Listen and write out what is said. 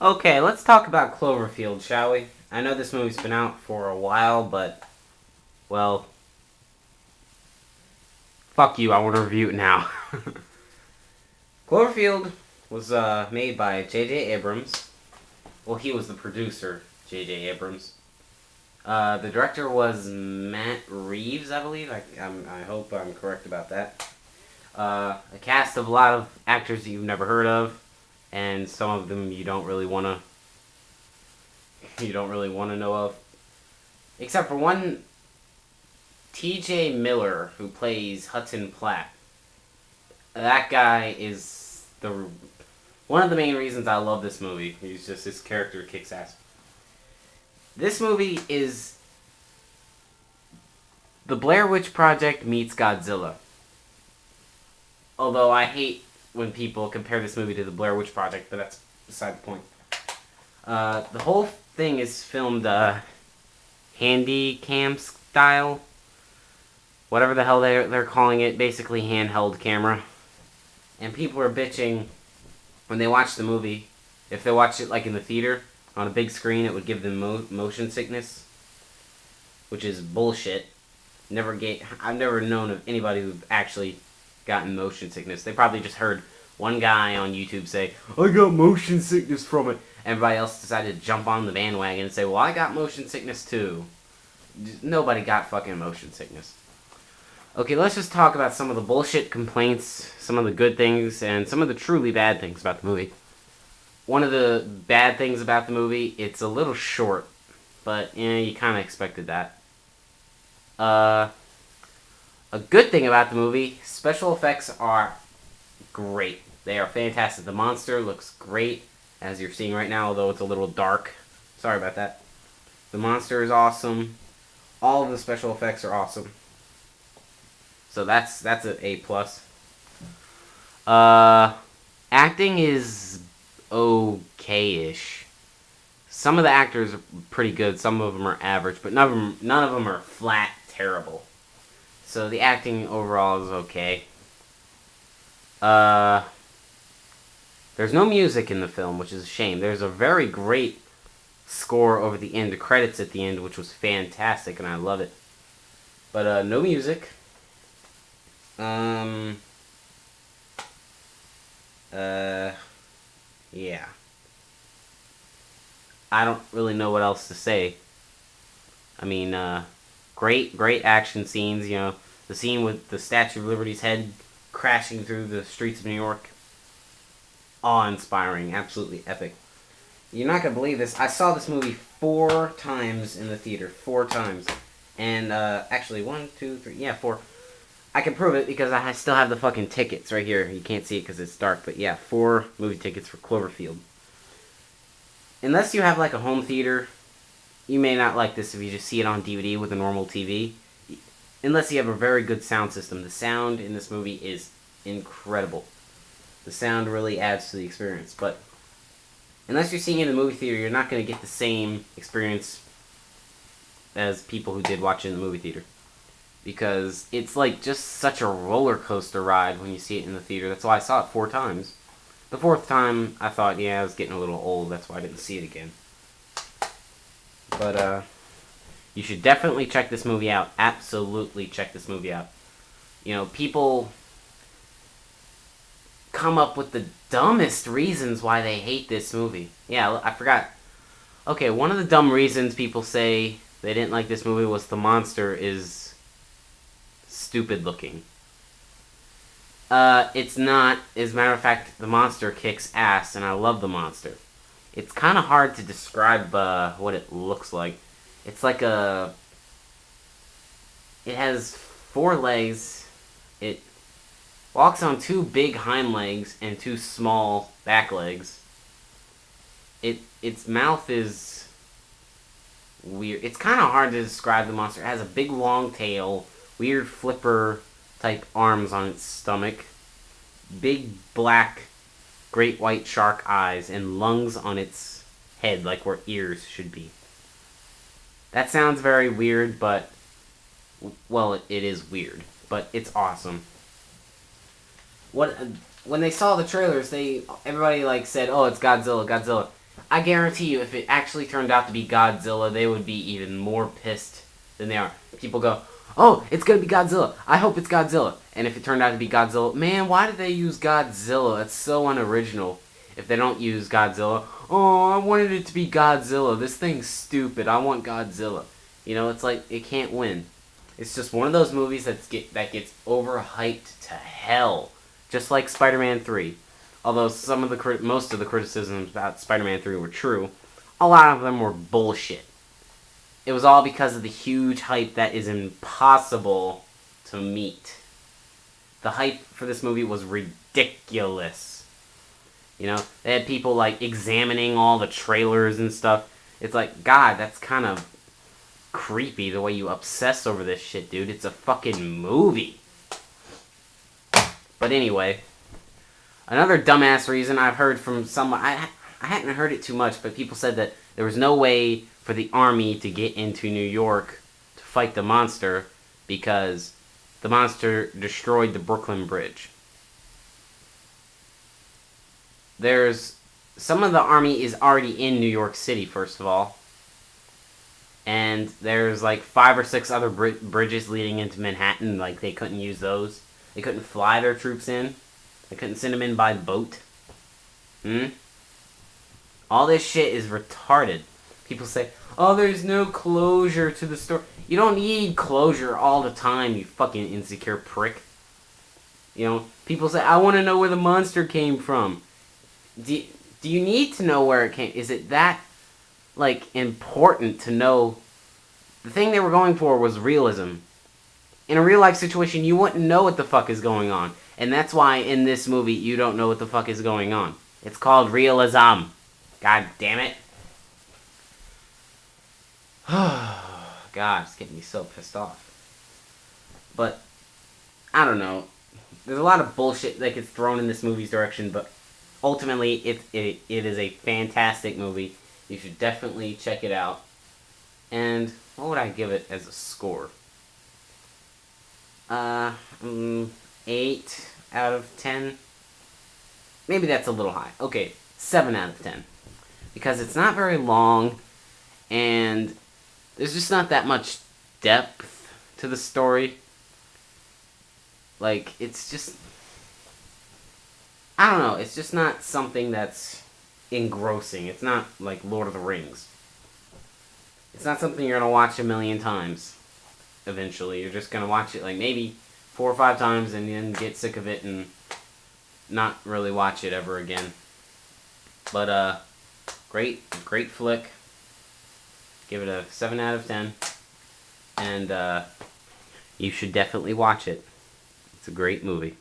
Okay, let's talk about Cloverfield, shall we? I know this movie's been out for a while, but, well, fuck you, I want to review it now. Cloverfield was made by J.J. Abrams. Well, he was the producer, J.J. Abrams. The director was Matt Reeves, I believe. I hope I'm correct about that. A cast of a lot of actors that you've never heard of, and some of them you don't really want to know of. Except for one, T.J. Miller, who plays Hudson Platt. That guy is the one of the main reasons I love this movie. His character kicks ass. This movie is the Blair Witch Project meets Godzilla. Although I hate when people compare this movie to the Blair Witch Project, but that's beside the point. The whole thing is filmed handy cam style, whatever the hell they're calling it, basically handheld camera. And people are bitching when they watch the movie. If they watch it like in the theater on a big screen, it would give them motion sickness, which is bullshit. I've never known of anybody who've actually gotten motion sickness. They probably just heard one guy on YouTube say, "I got motion sickness from it." Everybody else decided to jump on the bandwagon and say, "Well, I got motion sickness too." Nobody got fucking motion sickness. Okay, let's just talk about some of the bullshit complaints, some of the good things, and some of the truly bad things about the movie. One of the bad things about the movie, it's a little short, but you kind of expected that. A good thing about the movie, special effects are great. They are fantastic. The monster looks great, as you're seeing right now, although it's a little dark. Sorry about that. The monster is awesome. All of the special effects are awesome. So that's an A plus. Acting is okay-ish. Some of the actors are pretty good. Some of them are average, but none of them are flat terrible. So the acting overall is okay. There's no music in the film, which is a shame. There's a very great score over the end, the credits at the end, which was fantastic, and I love it. But no music. Yeah. I don't really know what else to say. I mean, great action scenes, the scene with the Statue of Liberty's head crashing through the streets of New York. Awe-inspiring, absolutely epic. You're not gonna believe this. I saw this movie 4 times in the theater. 4 times. And, actually, 1, 2, 3, yeah, 4. I can prove it because I still have the fucking tickets right here. You can't see it because it's dark, but yeah, 4 movie tickets for Cloverfield. Unless you have, like, a home theater, you may not like this if you just see it on DVD with a normal TV. Unless you have a very good sound system. The sound in this movie is incredible. The sound really adds to the experience. But unless you're seeing it in the movie theater, you're not going to get the same experience as people who did watch it in the movie theater. Because it's like just such a roller coaster ride when you see it in the theater. That's why I saw it 4 times. The 4th time, I thought, yeah, I was getting a little old. That's why I didn't see it again. But, you should definitely check this movie out. Absolutely check this movie out. People come up with the dumbest reasons why they hate this movie. Yeah, I forgot. Okay, one of the dumb reasons people say they didn't like this movie was the monster is stupid looking. It's not. As a matter of fact, the monster kicks ass, and I love the monster. It's kind of hard to describe what it looks like. It's like it has 4 legs. It walks on 2 big hind legs and 2 small back legs. Its mouth is weird. It's kind of hard to describe the monster. It has a big long tail, weird flipper type arms on its stomach, big black great white shark eyes, and lungs on its head like where ears should be. That sounds very weird, but well, it is weird, but it's awesome. When they saw the trailers, everybody like said, "Oh, it's Godzilla, Godzilla." I guarantee you, if it actually turned out to be Godzilla, they would be even more pissed than they are. People go, oh, it's gonna be Godzilla. I hope it's Godzilla. And if it turned out to be Godzilla, man, why did they use Godzilla? That's so unoriginal. If they don't use Godzilla, oh, I wanted it to be Godzilla. This thing's stupid. I want Godzilla. You know, it's like, it can't win. It's just one of those movies that gets overhyped to hell. Just like Spider-Man 3. Although most of the criticisms about Spider-Man 3 were true, a lot of them were bullshit. It was all because of the huge hype that is impossible to meet. The hype for this movie was ridiculous. You know, they had people like examining all the trailers and stuff. It's like, God, that's kind of creepy the way you obsess over this shit, dude. It's a fucking movie. But anyway, another dumbass reason I've heard from someone, I hadn't heard it too much, but people said that there was no way for the army to get into New York to fight the monster because the monster destroyed the Brooklyn Bridge. Some of the army is already in New York City, first of all. And there's like 5 or 6 other bridges leading into Manhattan, like they couldn't use those. They couldn't fly their troops in. They couldn't send them in by boat. All this shit is retarded. People say, oh, there's no closure to the story. You don't need closure all the time, you fucking insecure prick. You know, people say, I want to know where the monster came from. Do you need to know where it came? Is it that, like, important to know? The thing they were going for was realism. In a real-life situation, you wouldn't know what the fuck is going on. And that's why in this movie, you don't know what the fuck is going on. It's called realism. God damn it. God, it's getting me so pissed off. But, I don't know. There's a lot of bullshit that gets thrown in this movie's direction, but ultimately, it is a fantastic movie. You should definitely check it out. And what would I give it as a score? 8 out of 10. Maybe that's a little high. Okay, 7 out of 10. Because it's not very long, and there's just not that much depth to the story. Like, it's just, I don't know, it's just not something that's engrossing. It's not like Lord of the Rings. It's not something you're going to watch a million times eventually. You're just going to watch it like maybe 4 or 5 times and then get sick of it and not really watch it ever again. But, great flick. Give it a 7 out of 10. And, you should definitely watch it. It's a great movie.